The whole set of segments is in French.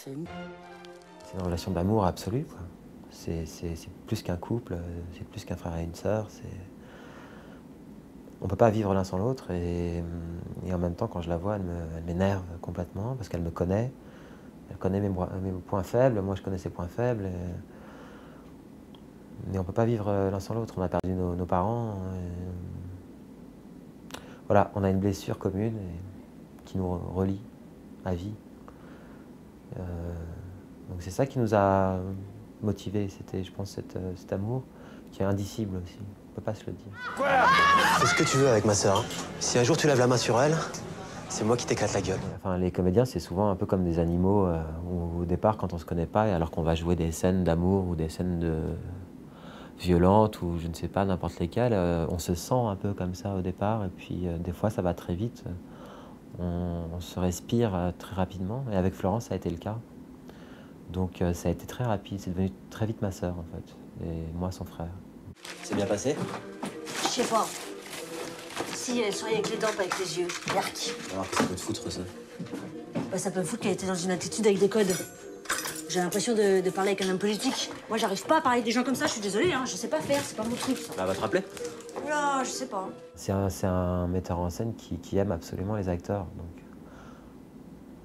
fait. C'est une relation d'amour absolue, quoi. C'est plus qu'un couple, c'est plus qu'un frère et une sœur. On ne peut pas vivre l'un sans l'autre et en même temps, quand je la vois, elle m'énerve complètement parce qu'elle me connaît. Elle connaît mes points faibles, moi je connais ses points faibles. Mais on ne peut pas vivre l'un sans l'autre. On a perdu nos parents. Voilà, on a une blessure commune qui nous relie à vie. Donc c'est ça qui nous a motivés. C'était, je pense, cet amour qui est indicible aussi. On ne peut pas se le dire. Fais ce que tu veux avec ma sœur. Si un jour tu lèves la main sur elle, c'est moi qui t'éclate la gueule. Enfin, les comédiens, c'est souvent un peu comme des animaux où, au départ, quand on ne se connaît pas, et alors qu'on va jouer des scènes d'amour ou des scènes violentes ou je ne sais pas, n'importe lesquelles, on se sent un peu comme ça au départ. Et puis, des fois, ça va très vite. On se respire très rapidement. Et avec Florence, ça a été le cas. Donc, ça a été très rapide. C'est devenu très vite ma sœur, en fait. Et moi, son frère. C'est bien passé? Je sais pas. Si elle sourit avec les dents, pas avec les yeux. Yark. Alors, ça peut te foutre, ça. Bah, ça peut me foutre qu'elle était dans une attitude avec des codes. J'ai l'impression de parler avec un homme politique. Moi, j'arrive pas à parler avec des gens comme ça, je suis désolée, hein. Je sais pas faire, c'est pas mon truc, ça. Elle va te rappeler? Oula, je sais pas. C'est un metteur en scène qui aime absolument les acteurs. Donc,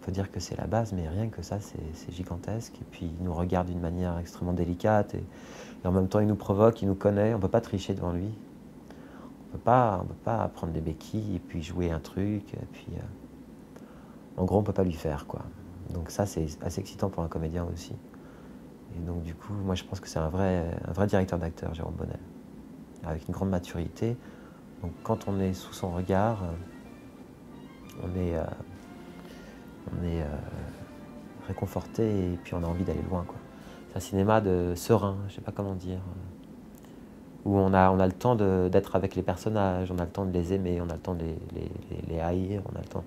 on peut dire que c'est la base, mais rien que ça, c'est gigantesque. Et puis, il nous regarde d'une manière extrêmement délicate. Et en même temps, il nous provoque, il nous connaît. On ne peut pas tricher devant lui. On peut pas prendre des béquilles et puis jouer un truc. Et puis, en gros, on ne peut pas lui faire, quoi. Donc ça, c'est assez excitant pour un comédien aussi. Et donc, du coup, moi, je pense que c'est un vrai directeur d'acteur, Jérôme Bonnel, avec une grande maturité. Donc, quand on est sous son regard, on est réconforté et puis on a envie d'aller loin, quoi. C'est un cinéma serein, je ne sais pas comment dire, où on a le temps d'être avec les personnages, on a le temps de les aimer, on a le temps de les haïr, on a le temps.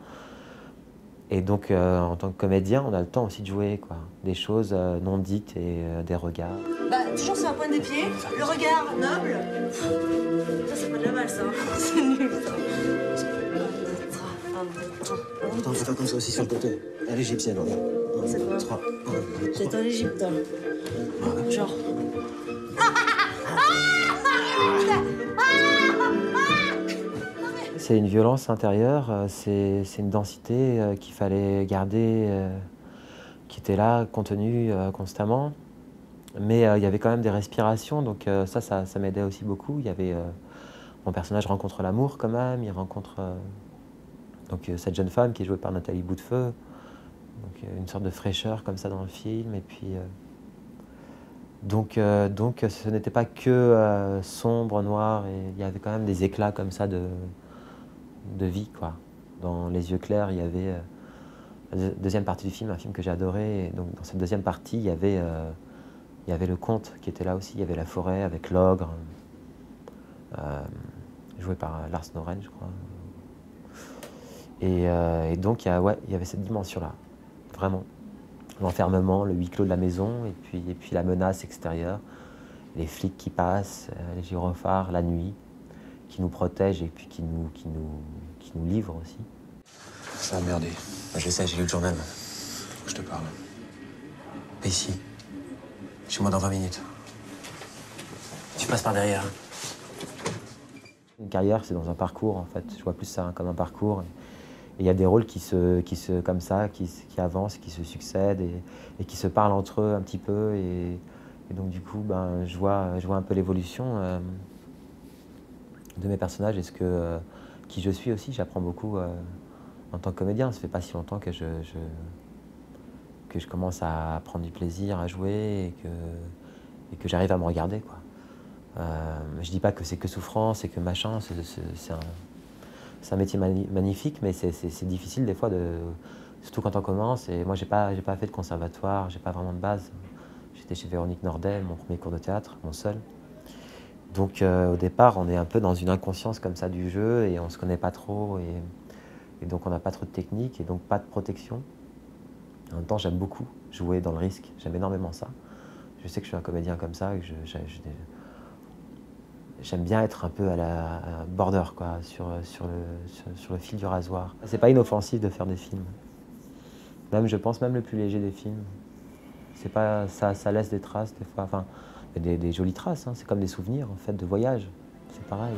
Et donc, en tant que comédien, on a le temps aussi de jouer, quoi. Des choses non dites et des regards. Bah, toujours sur la pointe des pieds, le regard noble. Ça, c'est pas de la balle, ça. C'est nul, ça. Attends, faut faire comme ça aussi sur le côté. À l'égyptienne, regarde. C'est quoi? 3. J'étais en Égypte, hein. Genre. C'est une violence intérieure, c'est une densité qu'il fallait garder, qui était là, contenue constamment. Mais il y avait quand même des respirations, donc ça m'aidait aussi beaucoup. Il y avait, mon personnage rencontre l'amour quand même, il rencontre donc, cette jeune femme qui est jouée par Nathalie Boutefeu. Donc une sorte de fraîcheur comme ça dans le film. Et puis, donc ce n'était pas que sombre, noir, et il y avait quand même des éclats comme ça de vie, quoi. Dans Les Yeux clairs, il y avait la deuxième partie du film, un film que j'ai adoré. Et donc dans cette deuxième partie, il y avait le conte qui était là aussi. Il y avait la forêt avec l'ogre, joué par Lars Noren, je crois. Et donc il y avait cette dimension-là, vraiment. L'enfermement, le huis clos de la maison, et puis la menace extérieure, les flics qui passent, les gyrophares, la nuit, qui nous protègent et puis qui nous livrent aussi. Ça a merdé. Je sais, j'ai lu le journal. Faut que je te parle. Ici. Chez moi dans 20 minutes. Tu passes par derrière. Une carrière, c'est dans un parcours, en fait. Je vois plus ça comme un parcours. Et il y a des rôles qui comme ça, qui avancent, qui se succèdent et qui se parlent entre eux un petit peu. Et donc, du coup, ben, je vois un peu l'évolution de mes personnages et qui je suis aussi. J'apprends beaucoup en tant que comédien. Ça fait pas si longtemps que je commence à prendre du plaisir à jouer et que j'arrive à me regarder, quoi. Je dis pas que c'est que souffrance et que machin, c'est un métier magnifique, mais c'est difficile des fois, surtout quand on commence. Et moi, j'ai pas fait de conservatoire, j'ai pas vraiment de base. J'étais chez Véronique Nordet, mon premier cours de théâtre, mon seul. Donc au départ, on est un peu dans une inconscience comme ça du jeu et on se connaît pas trop. Et donc on n'a pas trop de technique et donc pas de protection. En même temps, j'aime beaucoup jouer dans le risque, j'aime énormément ça. Je sais que je suis un comédien comme ça et que j'aime bien être un peu à la border, quoi, sur le fil du rasoir. C'est pas inoffensif de faire des films. Même, je pense, même le plus léger des films. C'est pas, ça laisse des traces des fois, enfin, des jolies traces, hein. C'est comme des souvenirs en fait de voyage, c'est pareil.